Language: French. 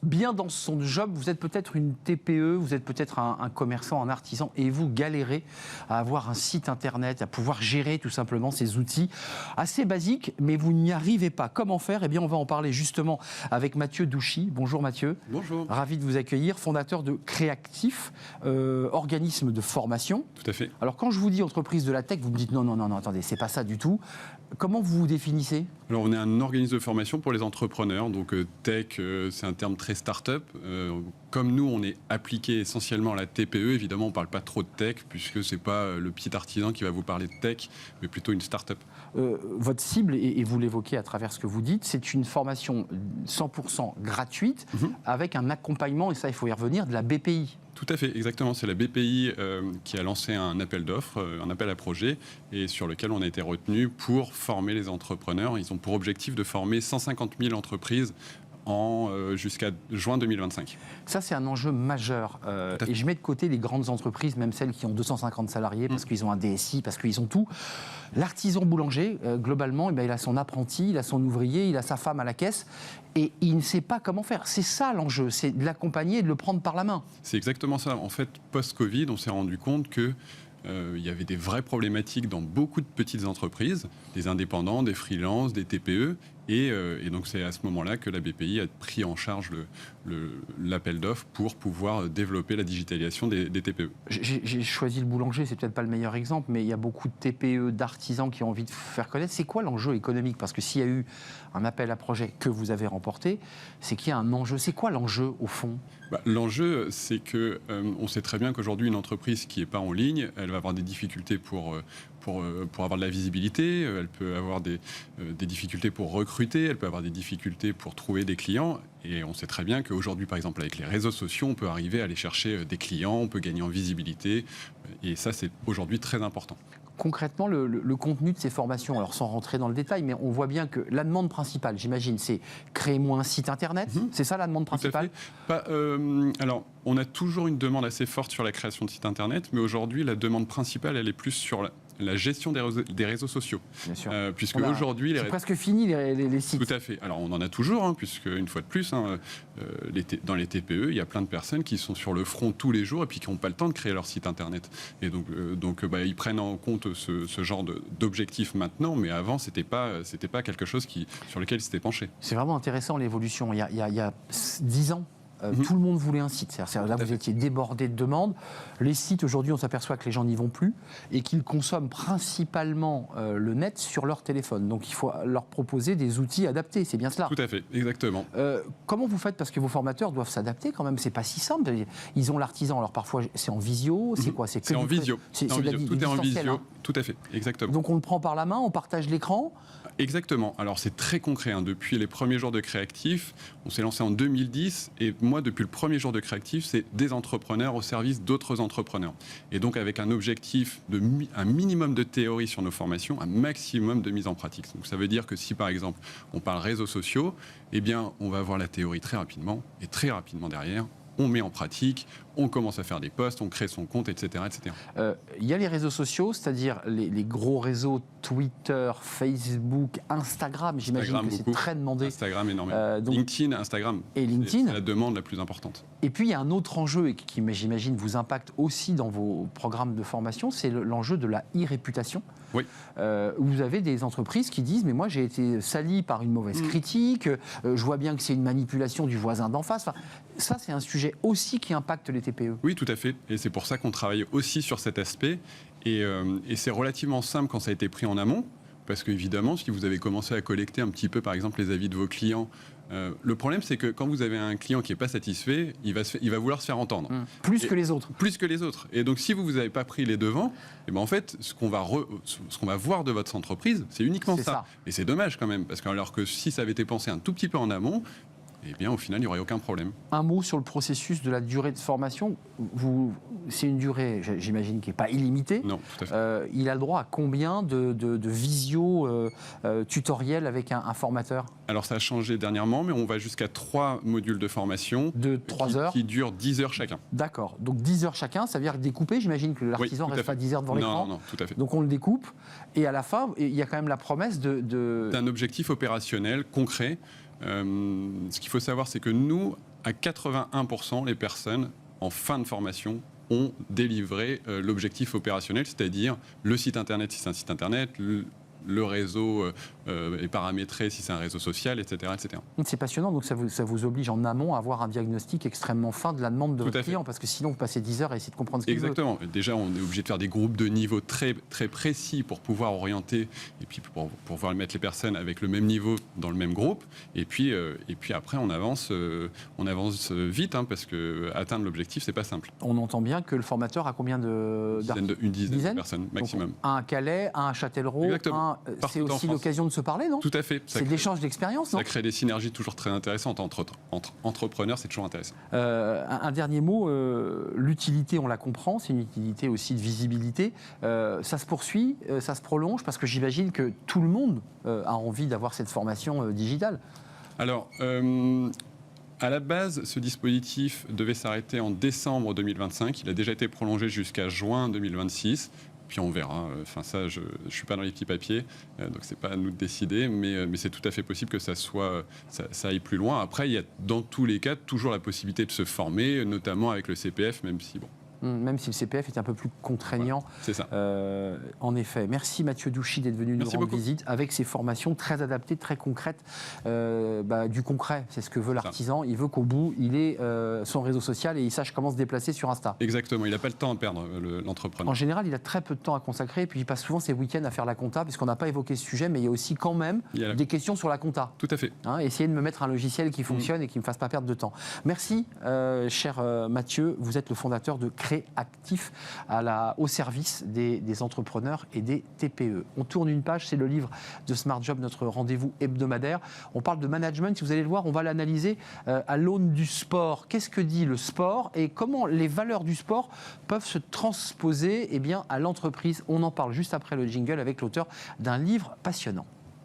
bien dans son job, vous êtes peut-être une TPE, vous êtes peut-être un commerçant, un artisan, et vous galérez à avoir un site internet, à pouvoir gérer tout simplement ces outils assez basiques, mais vous n'y arrivez pas. Comment faire? Eh bien, on va en parler justement avec Mathieu Douchy. Bonjour Mathieu. Bonjour. Ravi de vous accueillir, fondateur de Créactif, organisme de formation. Tout à fait. Alors quand je vous dis entreprise de la tech, vous me dites non, attendez, c'est pas ça du tout. Comment vous vous définissez? Alors, on est un organisme de formation pour les entrepreneurs. Donc, tech, c'est un terme très start-up. Comme nous, on est appliqué essentiellement à la TPE. Évidemment, on ne parle pas trop de tech, puisque ce n'est pas le petit artisan qui va vous parler de tech, mais plutôt une start-up. Votre cible, et vous l'évoquez à travers ce que vous dites, c'est une formation 100% gratuite, avec un accompagnement, et ça, il faut y revenir, de la BPI. Tout à fait, exactement. C'est la BPI qui a lancé un appel d'offres, un appel à projet, et sur lequel on a été retenu pour former les entrepreneurs. Ils ont pour objectif de former 150 000 entreprises jusqu'à juin 2025. Ça, c'est un enjeu majeur. Et je mets de côté les grandes entreprises, même celles qui ont 250 salariés, parce qu'ils ont un DSI, parce qu'ils ont tout. L'artisan boulanger, globalement, il a son apprenti, il a son ouvrier, il a sa femme à la caisse, et il ne sait pas comment faire. C'est ça l'enjeu, c'est de l'accompagner et de le prendre par la main. C'est exactement ça. En fait, post-Covid, on s'est rendu compte que il y avait des vraies problématiques dans beaucoup de petites entreprises, des indépendants, des freelances, des TPE, et donc c'est à ce moment-là que la BPI a pris en charge l'appel d'offres pour pouvoir développer la digitalisation des TPE. J'ai choisi le boulanger, c'est peut-être pas le meilleur exemple, mais il y a beaucoup de TPE, d'artisans qui ont envie de faire connaître. C'est quoi l'enjeu économique? Parce que s'il y a eu un appel à projet que vous avez remporté, c'est qu'il y a un enjeu. C'est quoi l'enjeu au fond? L'enjeu, c'est que on sait très bien qu'aujourd'hui, une entreprise qui n'est pas en ligne, elle va avoir des difficultés pour avoir de la visibilité, elle peut avoir des difficultés pour recruter, elle peut avoir des difficultés pour trouver des clients. Et on sait très bien qu'aujourd'hui, par exemple, avec les réseaux sociaux, on peut arriver à aller chercher des clients, on peut gagner en visibilité. Et ça, c'est aujourd'hui très important. Concrètement, le contenu de ces formations, alors sans rentrer dans le détail, mais on voit bien que la demande principale, j'imagine, c'est créez-moi un site internet. C'est ça la demande principale? Alors, on a toujours une demande assez forte sur la création de sites internet, mais aujourd'hui, la demande principale, elle est plus sur la gestion des réseaux sociaux. Bien sûr. Puisque aujourd'hui... C'est presque fini les sites. Tout à fait. Alors on en a toujours, puisque une fois de plus, dans les TPE, il y a plein de personnes qui sont sur le front tous les jours et puis qui n'ont pas le temps de créer leur site internet. Et donc ils prennent en compte ce genre d'objectifs maintenant, mais avant, c'était pas quelque chose sur lequel ils s'étaient penchés. C'est vraiment intéressant l'évolution. Il y a 10 ans, tout le monde voulait un site. Là, vous étiez débordé de demandes. Les sites, aujourd'hui, on s'aperçoit que les gens n'y vont plus et qu'ils consomment principalement le net sur leur téléphone. Donc, il faut leur proposer des outils adaptés. C'est bien cela? Tout à fait, exactement. Comment vous faites? Parce que vos formateurs doivent s'adapter quand même. C'est pas si simple. Ils ont l'artisan. Alors, parfois, c'est en visio. C'est quoi? C'est en visio. C'est tout est en visio. Tout à fait, exactement. Donc, on le prend par la main, on partage l'écran? Exactement. Alors, c'est très concret. Depuis les premiers jours de Créactif, on s'est lancé en 2010. Et moi, depuis le premier jour de Créactif, c'est des entrepreneurs au service d'autres entrepreneurs. Et donc, avec un objectif un minimum de théorie sur nos formations, un maximum de mise en pratique. Donc, ça veut dire que si, par exemple, on parle réseaux sociaux, eh bien, on va avoir la théorie très rapidement. Et très rapidement derrière, on met en pratique, on commence à faire des posts, on crée son compte, etc. etc. Il y a les réseaux sociaux, c'est-à-dire les gros réseaux Twitter, Facebook, Instagram. J'imagine que c'est très demandé. Instagram, énormément. LinkedIn, Instagram. Et LinkedIn. C'est la demande la plus importante. Et puis, il y a un autre enjeu qui j'imagine, vous impacte aussi dans vos programmes de formation, c'est l'enjeu de la e-réputation. Oui. Vous avez des entreprises qui disent « mais moi, j'ai été sali par une mauvaise critique, je vois bien que c'est une manipulation du voisin d'en face ». Enfin, ça, c'est un sujet aussi qui impacte les TPE. Oui, tout à fait. Et c'est pour ça qu'on travaille aussi sur cet aspect. Et c'est relativement simple quand ça a été pris en amont. Parce qu'évidemment, si vous avez commencé à collecter un petit peu, par exemple, les avis de vos clients, le problème, c'est que quand vous avez un client qui n'est pas satisfait, il va vouloir se faire entendre. Plus que les autres. Plus que les autres. Et donc, si vous n'avez pas pris les devants, et ben en fait, ce qu'on va voir de votre entreprise, c'est uniquement ça. Et c'est dommage quand même, parce que alors que si ça avait été pensé un tout petit peu en amont, eh bien, au final, il n'y aurait aucun problème. Un mot sur le processus de la durée de formation. C'est une durée, j'imagine, qui n'est pas illimitée. Non, tout à fait. Il a le droit à combien de visio tutoriels avec un formateur? Alors, ça a changé dernièrement, mais on va jusqu'à 3 modules de formation. De 3 heures? Qui durent 10 heures chacun. D'accord. Donc, 10 heures chacun, ça veut dire découpé. J'imagine que l'artisan ne reste pas 10 heures devant l'écran. Non, tout à fait. Donc, on le découpe. Et à la fin, il y a quand même la promesse d'un objectif opérationnel, concret. Ce qu'il faut savoir, c'est que nous, à 81%, les personnes en fin de formation ont délivré l'objectif opérationnel, c'est-à-dire le site internet si c'est un site internet, le réseau est paramétré si c'est un réseau social, etc. etc. C'est passionnant, donc ça vous oblige en amont à avoir un diagnostic extrêmement fin de la demande de votre client, parce que sinon vous passez 10 heures à essayer de comprendre ce qu'il veut. Exactement. Déjà, on est obligé de faire des groupes de niveau très, très précis pour pouvoir orienter et puis pour pouvoir mettre les personnes avec le même niveau dans le même groupe. Et puis après, on avance vite, parce que atteindre l'objectif, c'est pas simple. On entend bien que le formateur a combien une dizaine de personnes maximum. Donc, un à Calais, un à Châtellerault, c'est aussi l'occasion de se parler, non? Tout à fait. C'est de l'échange d'expérience, non? Ça crée des synergies toujours très intéressantes entre entrepreneurs, c'est toujours intéressant. Un dernier mot, l'utilité, on la comprend, c'est une utilité aussi de visibilité. Ça se poursuit, ça se prolonge, parce que j'imagine que tout le monde a envie d'avoir cette formation digitale. Alors, à la base, ce dispositif devait s'arrêter en décembre 2025. Il a déjà été prolongé jusqu'à juin 2026. Puis on verra. Enfin, ça, je ne suis pas dans les petits papiers, donc c'est pas à nous de décider, mais c'est tout à fait possible que ça aille plus loin. Après, il y a dans tous les cas toujours la possibilité de se former, notamment avec le CPF, même si Même si le CPF est un peu plus contraignant. Voilà, c'est ça. En effet. Merci Mathieu Douchy d'être venu nous rendre visite avec ces formations très adaptées, très concrètes. Du concret, c'est ce que veut l'artisan. Il veut qu'au bout, il ait son réseau social et il sache comment se déplacer sur Insta. Exactement. Il n'a pas le temps à perdre, l'entrepreneur. En général, il a très peu de temps à consacrer. Et puis, il passe souvent ses week-ends à faire la compta, puisqu'on n'a pas évoqué ce sujet, mais il y a aussi quand même des questions sur la compta. Tout à fait. Essayer de me mettre un logiciel qui fonctionne et qui ne me fasse pas perdre de temps. Merci, cher Mathieu. Vous êtes le fondateur de Créactif au service des entrepreneurs et des TPE. On tourne une page, c'est le livre de Smart Job, notre rendez-vous hebdomadaire. On parle de management, si vous allez le voir, on va l'analyser à l'aune du sport. Qu'est-ce que dit le sport et comment les valeurs du sport peuvent se transposer à l'entreprise? On en parle juste après le jingle avec l'auteur d'un livre passionnant.